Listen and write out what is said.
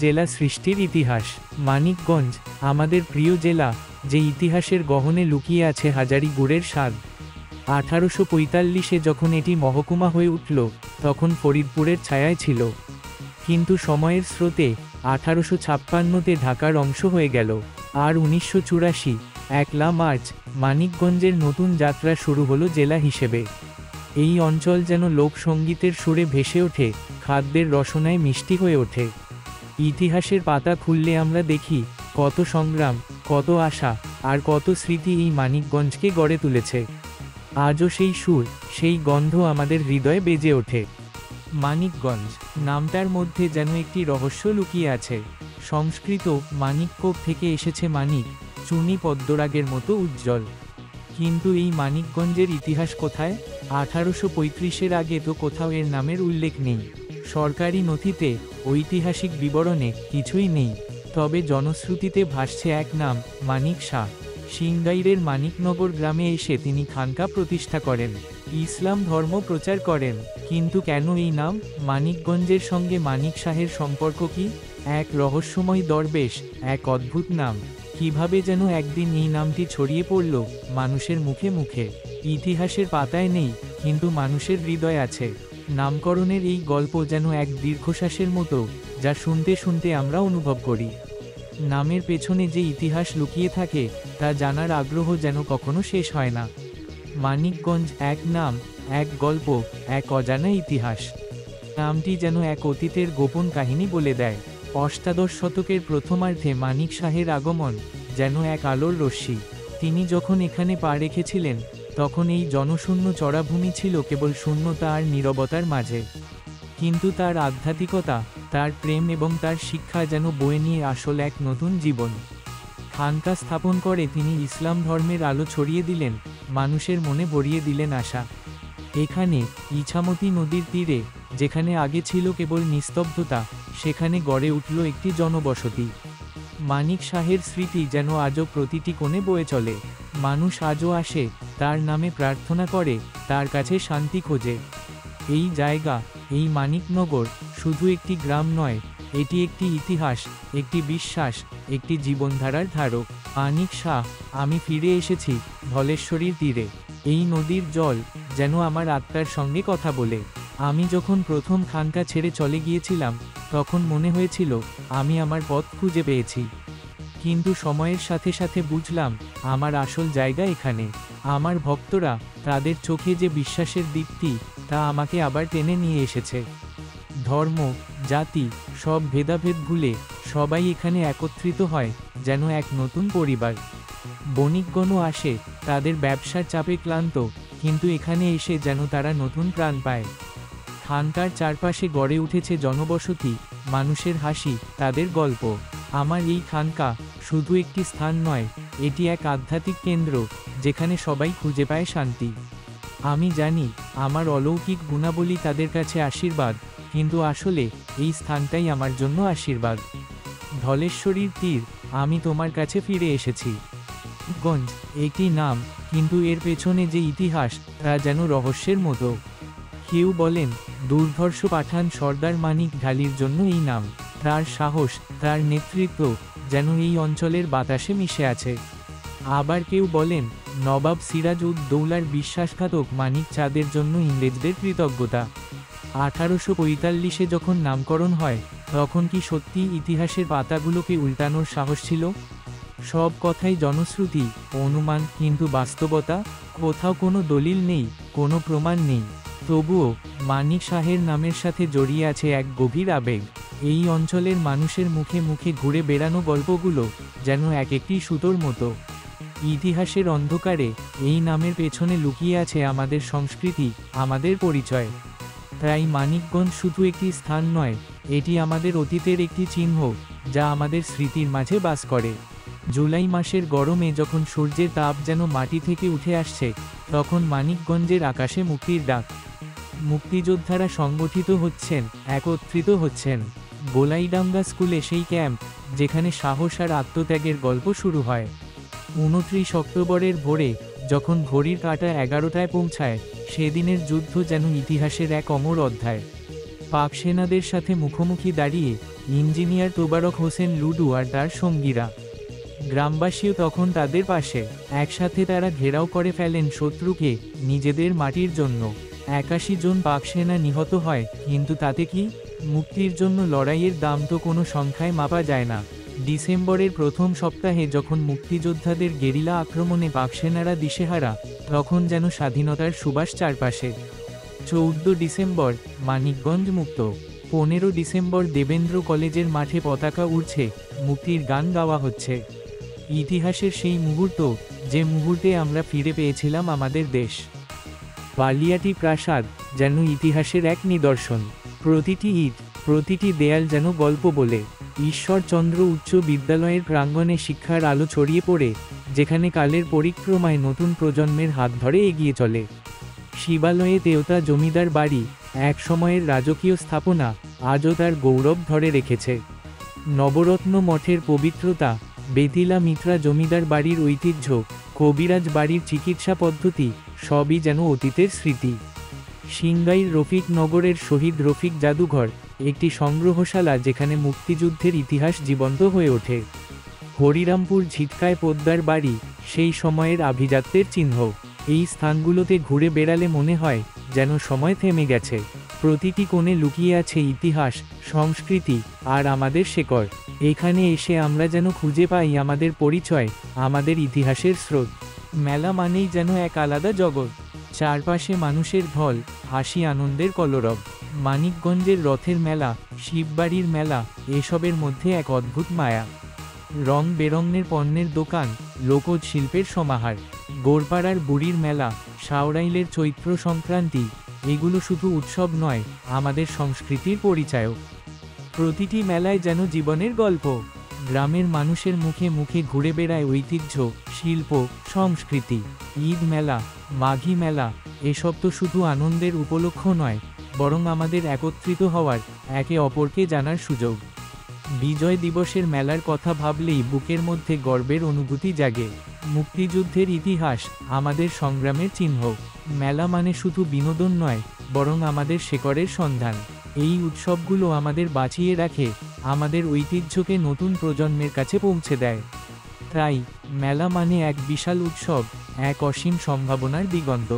জেলা সৃষ্টির ইতিহাস। মানিকগঞ্জ আমাদের প্রিয় জেলা, যে ইতিহাসের গহনে লুকিয়ে আছে হাজারি গুড়ের স্বাদ। 1845-এ যখন এটি মহকুমা হয়ে উঠল, তখন ফরিদপুরের ছায়ায় ছিল। কিন্তু সময়ের স্রোতে 1856-তে ঢাকার অংশ হয়ে গেল। আর 1984 1লা মার্চ মানিকগঞ্জের নতুন যাত্রা শুরু হলো জেলা হিসেবে। এই অঞ্চল যেন লোকসঙ্গীতের সুরে ভেসে ওঠে, খাদ্যের রসনায় মিষ্টি হয়ে ওঠে। ইতিহাসের পাতা খুললে আমরা দেখি কত সংগ্রাম, কত আশা, আর কত স্মৃতি এই মানিকগঞ্জকে গড়ে তুলেছে। আজও সেই সুর, সেই গন্ধ আমাদের হৃদয়ে বেজে ওঠে। মানিকগঞ্জ নামটার মধ্যে যেন একটি রহস্য লুকিয়ে আছে। সংস্কৃত মানিক্য থেকে এসেছে মানিক, চুনি পদ্মরাগের মতো উজ্জ্বল। কিন্তু এই মানিকগঞ্জের ইতিহাস কোথায়? 1835-এর আগে তো কোথাও এর নামের উল্লেখ নেই। সরকারি নথিতে, ঐতিহাসিক বিবরণে কিছুই নেই। তবে জনশ্রুতিতে ভাসছে এক নাম, মানিক শাহ। সিংগাইরের মানিকনগর গ্রামে এসে তিনি খানকা প্রতিষ্ঠা করেন, ইসলাম ধর্ম প্রচার করেন। কিন্তু কেন এই নাম? মানিকগঞ্জের সঙ্গে মানিক শাহের সম্পর্ক কি? এক রহস্যময় দরবেশ, এক অদ্ভুত নাম। কিভাবে যেন একদিন এই নামটি ছড়িয়ে পড়ল মানুষের মুখে মুখে। ইতিহাসের পাতায় নেই, কিন্তু মানুষের হৃদয় আছে। নামকরণের এই গল্প যেন এক দীর্ঘশ্বাসের মতো, যা শুনতে শুনতে আমরা অনুভব করি। নামের পেছনে যে ইতিহাস লুকিয়ে থাকে, তা জানার আগ্রহ যেন কখনো শেষ হয় না। মানিকগঞ্জ এক নাম, এক গল্প, এক অজানা ইতিহাস। নামটি যেন এক অতীতের গোপন কাহিনী বলে দেয়। অষ্টাদশ শতকের প্রথমার্ধে মানিক শাহের আগমন যেন এক আলোর রশ্মি। তিনি যখন এখানে পা রেখেছিলেন, তখন এই জনশূন্য চড়াভূমি ছিল কেবল শূন্যতা আর নীরবতার মাঝে। কিন্তু তার আধ্যাত্মিকতা, তার প্রেম এবং তার শিক্ষা যেন বয়ে নিয়ে আসল এক নতুন জীবন। খানকা স্থাপন করে তিনি ইসলাম ধর্মের আলো ছড়িয়ে দিলেন, মানুষের মনে ভরিয়ে দিলেন আশা। এখানে ইছামতি নদীর তীরে, যেখানে আগে ছিল কেবল নিস্তব্ধতা, সেখানে গড়ে উঠল একটি জনবসতি। মানিক শাহের স্মৃতি যেন আজও প্রতিটি কোণে বয়ে চলে। মানুষ আজও আসে, তার নামে প্রার্থনা করে, তার কাছে শান্তি খোঁজে। এই জায়গা, এই মানিকনগর শুধু একটি গ্রাম নয়, এটি একটি ইতিহাস, একটি বিশ্বাস, একটি জীবনধারার ধারক। মানিক শাহ, আমি ফিরে এসেছি ধলেশ্বরীর তীরে। এই নদীর জল যেন আমার আত্মার সঙ্গে কথা বলে। আমি যখন প্রথম খানকা ছেড়ে চলে গিয়েছিলাম, তখন মনে হয়েছিল আমি আমার পথ খুঁজে পেয়েছি। কিন্তু সময়ের সাথে সাথে বুঝলাম, আমার আসল জায়গা এখানে। আমার ভক্তরা, তাদের চোখে যে বিশ্বাসের দীপ্তি, তা আমাকে আবার টেনে নিয়ে এসেছে। ধর্ম, জাতি, সব ভেদাভেদ ভুলে সবাই এখানে একত্রিত হয় যেন এক নতুন পরিবার। বণিকগণও আসে, তাদের ব্যবসার চাপে ক্লান্ত, কিন্তু এখানে এসে যেন তারা নতুন প্রাণ পায়। খানকার চারপাশে গড়ে উঠেছে জনবসতি, মানুষের হাসি, তাদের গল্প। আমার এই খানকা শুধু একটি স্থান নয়, এটি এক আধ্যাত্মিক কেন্দ্র, যেখানে সবাই খুঁজে পায় শান্তি। আমি জানি আমার অলৌকিক গুণাবলী তাদের কাছে আশীর্বাদ, কিন্তু আসলে এই স্থানটাই আমার জন্য আশীর্বাদ। ধলেশ্বরীর তীর, আমি তোমার কাছে ফিরে এসেছি। গঞ্জ একটি নাম, কিন্তু এর পেছনে যে ইতিহাস, তা যেন রহস্যের মতো। কেউ বলেন দুর্ধর্ষ পাঠান সর্দার মানিক ঢালির জন্য এই নাম। তার সাহস, তার নেতৃত্ব যেন এই অঞ্চলের বাতাসে মিশে আছে। আবার কেউ বলেন নবাব সিরাজ-উদ-দৌলার বিশ্বাসঘাতক মানিক চাঁদের জন্য ইংরেজদের কৃতজ্ঞতা। 1845-এ যখন নামকরণ হয়, তখন কি সত্যি ইতিহাসের পাতাগুলোকে উল্টানোর সাহস ছিল? সব কথাই জনশ্রুতি, অনুমান, কিন্তু বাস্তবতা? কোথাও কোনো দলিল নেই, কোনো প্রমাণ নেই। তবুও মানিক শাহের নামের সাথে জড়িয়ে আছে এক গভীর আবেগ। এই অঞ্চলের মানুষের মুখে মুখে ঘুরে বেড়ানো গল্পগুলো যেন এক একটি সুতোর মতো। ইতিহাসের অন্ধকারে এই নামের পেছনে লুকিয়ে আছে আমাদের সংস্কৃতি, আমাদের পরিচয়। তাই মানিকগঞ্জ শুধু একটি স্থান নয়, এটি আমাদের অতীতের একটি চিহ্ন, যা আমাদের স্মৃতির মাঝে বাস করে। জুলাই মাসের গরমে যখন সূর্যের তাপ যেন মাটি থেকে উঠে আসছে, তখন মানিকগঞ্জের আকাশে মুক্তির ডাক। মুক্তিযোদ্ধারা সংগঠিত হচ্ছেন, একত্রিত হচ্ছেন। গোলাইডাঙ্গা স্কুলে সেই ক্যাম্প, যেখানে সাহস আর আত্মত্যাগের গল্প শুরু হয়। 29 অক্টোবরের ভোরে যখন ঘড়ির কাঁটা 11টায় পৌঁছায়, সেদিনের যুদ্ধ যেন ইতিহাসের এক অমর অধ্যায়। পাক সেনাদের সাথে মুখোমুখি দাঁড়িয়ে ইঞ্জিনিয়ার তোবারক হোসেন লুডু আর তার সঙ্গীরা। গ্রামবাসীও তখন তাদের পাশে। একসাথে তারা ঘেরাও করে ফেলেন শত্রুকে নিজেদের মাটির জন্য। 81 জন পাক সেনা নিহত হয়, কিন্তু তাতে কি? মুক্তির জন্য লড়াইয়ের দাম তো কোনো সংখ্যায় মাপা যায় না। ডিসেম্বরের প্রথম সপ্তাহে যখন মুক্তিযোদ্ধাদের গেরিলা আক্রমণে পাক সেনারা দিশেহারা, তখন যেন স্বাধীনতার সুবাস চারপাশে। 14 ডিসেম্বর মানিকগঞ্জ মুক্ত। 15 ডিসেম্বর দেবেন্দ্র কলেজের মাঠে পতাকা উড়ছে, মুক্তির গান গাওয়া হচ্ছে। ইতিহাসের সেই মুহূর্ত, যে মুহূর্তে আমরা ফিরে পেয়েছিলাম আমাদের দেশ। বালিয়াটি প্রাসাদ যেন ইতিহাসের এক নিদর্শন। প্রতিটি ইট, প্রতিটি দেয়াল যেন গল্প বলে। ঈশ্বরচন্দ্র উচ্চ বিদ্যালয়ের প্রাঙ্গণে শিক্ষার আলো ছড়িয়ে পড়ে, যেখানে কালের পরিক্রমায় নতুন প্রজন্মের হাত ধরে এগিয়ে চলে। শিবালয়ে তেওতা জমিদার বাড়ি, এক সময়ের রাজকীয় স্থাপনা, আজও তার গৌরব ধরে রেখেছে। নবরত্ন মঠের পবিত্রতা, বেতিলা মিত্রা জমিদার বাড়ির ঐতিহ্য, কবিরাজ বাড়ির চিকিৎসা পদ্ধতি, সবই যেন অতীতের স্মৃতি। সিংগাইর রফিক নগরের শহীদ রফিক জাদুঘর, একটি সংগ্রহশালা যেখানে মুক্তিযুদ্ধের ইতিহাস জীবন্ত হয়ে ওঠে। হরিরামপুর ঝিটকায় পোদ্দার বাড়ি, সেই সময়ের আভিজাত্যের চিহ্ন। এই স্থানগুলোতে ঘুরে বেড়ালে মনে হয় যেন সময় থেমে গেছে। প্রতিটি কোণে লুকিয়ে আছে ইতিহাস, সংস্কৃতি আর আমাদের শেকড়। এখানে এসে আমরা যেন খুঁজে পাই আমাদের পরিচয়, আমাদের ইতিহাসের স্রোত। মেলা মানেই যেন এক আলাদা জগৎ। চারপাশে মানুষের ঢল, হাসি আনন্দের কলরব। মানিকগঞ্জের রথের মেলা, শিববাড়ির মেলা, এসবের মধ্যে এক অদ্ভুত মায়া। রং বেরঙের পণ্যের দোকান, লোকজ শিল্পের সমাহার। গোরপাড়ার বুড়ির মেলা, সাওরাইলের চৈত্র সংক্রান্তি, এগুলো শুধু উৎসব নয়, আমাদের সংস্কৃতির পরিচায়ক। প্রতিটি মেলায় যেন জীবনের গল্প। গ্রামের মানুষের মুখে মুখে ঘুরে বেড়ায় ঐতিহ্য, শিল্প, সংস্কৃতি। ঈদ মেলা, মাঘী মেলা, এসব তো শুধু আনন্দের উপলক্ষ নয়, বরং আমাদের একত্রিত হওয়ার, একে অপরকে জানার সুযোগ। বিজয় দিবসের মেলার কথা ভাবলেই বুকের মধ্যে গর্বের অনুভূতি জাগে। মুক্তিযুদ্ধের ইতিহাস, আমাদের সংগ্রামের চিহ্ন। মেলা মানে শুধু বিনোদন নয়, বরং আমাদের শেকড়ের সন্ধান। এই উৎসবগুলো আমাদের বাঁচিয়ে রাখে, আমাদের ঐতিহ্যকে নতুন প্রজন্মের কাছে পৌঁছে দেয়। তাই মেলা মানে এক বিশাল উৎসব, এক অসীম সম্ভাবনার দিগন্ত।